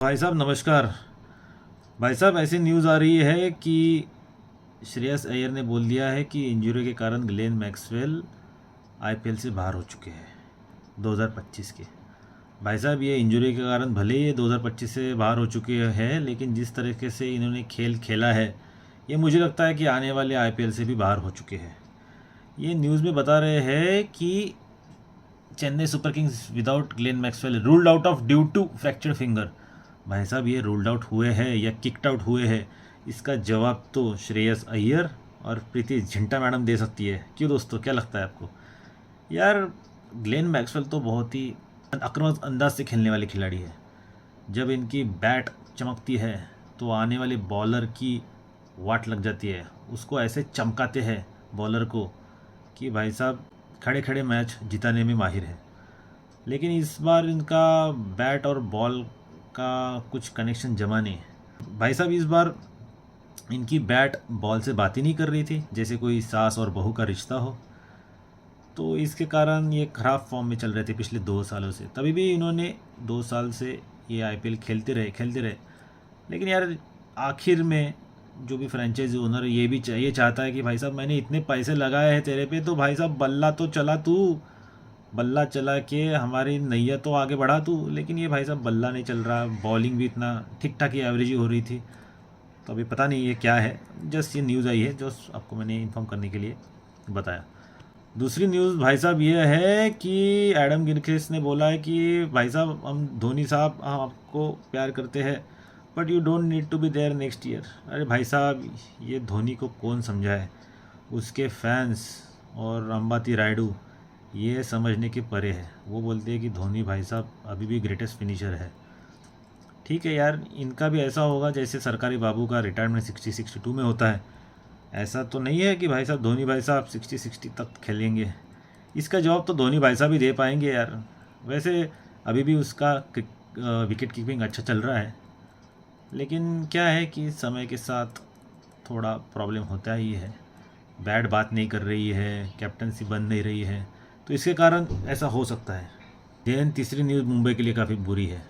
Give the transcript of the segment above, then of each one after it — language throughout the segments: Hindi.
भाई साहब नमस्कार। भाई साहब ऐसी न्यूज़ आ रही है कि श्रेयस अय्यर ने बोल दिया है कि इंजरी के कारण ग्लेन मैक्सवेल आईपीएल से बाहर हो चुके हैं 2025 के। भाई साहब ये इंजरी के कारण भले ही ये 2025 से बाहर हो चुके हैं, लेकिन जिस तरीके से इन्होंने खेल खेला है ये मुझे लगता है कि आने वाले आईपीएल से भी बाहर हो चुके हैं। ये न्यूज़ में बता रहे हैं कि Chennai Super Kings without Glenn Maxwell ruled out of due to fractured finger. भाई साहब ये रूल्ड आउट हुए हैं या किक्ड आउट हुए हैं, इसका जवाब तो श्रेयस अय्यर और प्रीति जिंटा मैडम दे सकती है। क्यों दोस्तों, क्या लगता है आपको? यार ग्लेन मैक्सवेल तो बहुत ही आक्रामक अंदाज से खेलने वाले खिलाड़ी है। जब इनकी बैट चमकती है तो आने वाले बॉलर की वाट लग जाती है। उसको ऐसे चमकाते हैं बॉलर को कि भाई साहब खड़े खड़े मैच जिताने में माहिर है। लेकिन इस बार इनका बैट और बॉल का कुछ कनेक्शन जमा नहीं है। भाई साहब इस बार इनकी बैट बॉल से बात ही नहीं कर रही थी, जैसे कोई सास और बहू का रिश्ता हो। तो इसके कारण ये ख़राब फॉर्म में चल रहे थे पिछले 2 सालों से। तभी भी इन्होंने 2 साल से ये आईपीएल खेलते रहे। लेकिन यार आखिर में जो भी फ्रेंचाइजी ओनर ये भी चाहिए चाहता है कि भाई साहब मैंने इतने पैसे लगाए हैं तेरे पे, तो भाई साहब बल्ला तो चला तू, बल्ला चला के हमारी नैया तो आगे बढ़ा तू। लेकिन ये भाई साहब बल्ला नहीं चल रहा, बॉलिंग भी इतना ठीक ठाक ही एवरेज ही हो रही थी। तो अभी पता नहीं ये क्या है, जस्ट ये न्यूज़ आई है जो आपको मैंने इन्फॉर्म करने के लिए बताया। दूसरी न्यूज़ भाई साहब ये है कि एडम गिलक्रिस्ट ने बोला है कि भाई साहब हम धोनी साहब हम आपको प्यार करते हैं, but you don't need to be there next year. अरे भाई साहब ये धोनी को कौन समझाए, उसके फैंस और अंबाती रायडू ये समझने के परे है। वो बोलते हैं कि धोनी भाई साहब अभी भी ग्रेटेस्ट फिनिशर है। ठीक है यार, इनका भी ऐसा होगा जैसे सरकारी बाबू का रिटायरमेंट 60-62 में होता है। ऐसा तो नहीं है कि भाई साहब धोनी भाई साहब 60-60 तक खेलेंगे। इसका जवाब तो धोनी भाई साहब ही दे पाएंगे यार। वैसे अभी भी उसका विकेट कीपिंग अच्छा चल रहा है, लेकिन क्या है कि समय के साथ थोड़ा प्रॉब्लम होता ही है। बैट बात नहीं कर रही है, कैप्टनसी बन नहीं रही है, तो इसके कारण ऐसा हो सकता है। देन तीसरी न्यूज़ मुंबई के लिए काफ़ी बुरी है।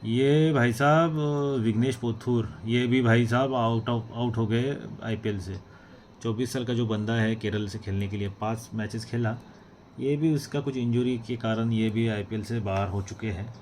ये भाई साहब विघ्नेश पोथूर ये भी भाई साहब आउट हो गए आईपीएल से। 24 साल का जो बंदा है केरल से खेलने के लिए 5 मैचेस खेला, ये भी उसका कुछ इंजरी के कारण ये भी आईपीएल से बाहर हो चुके हैं।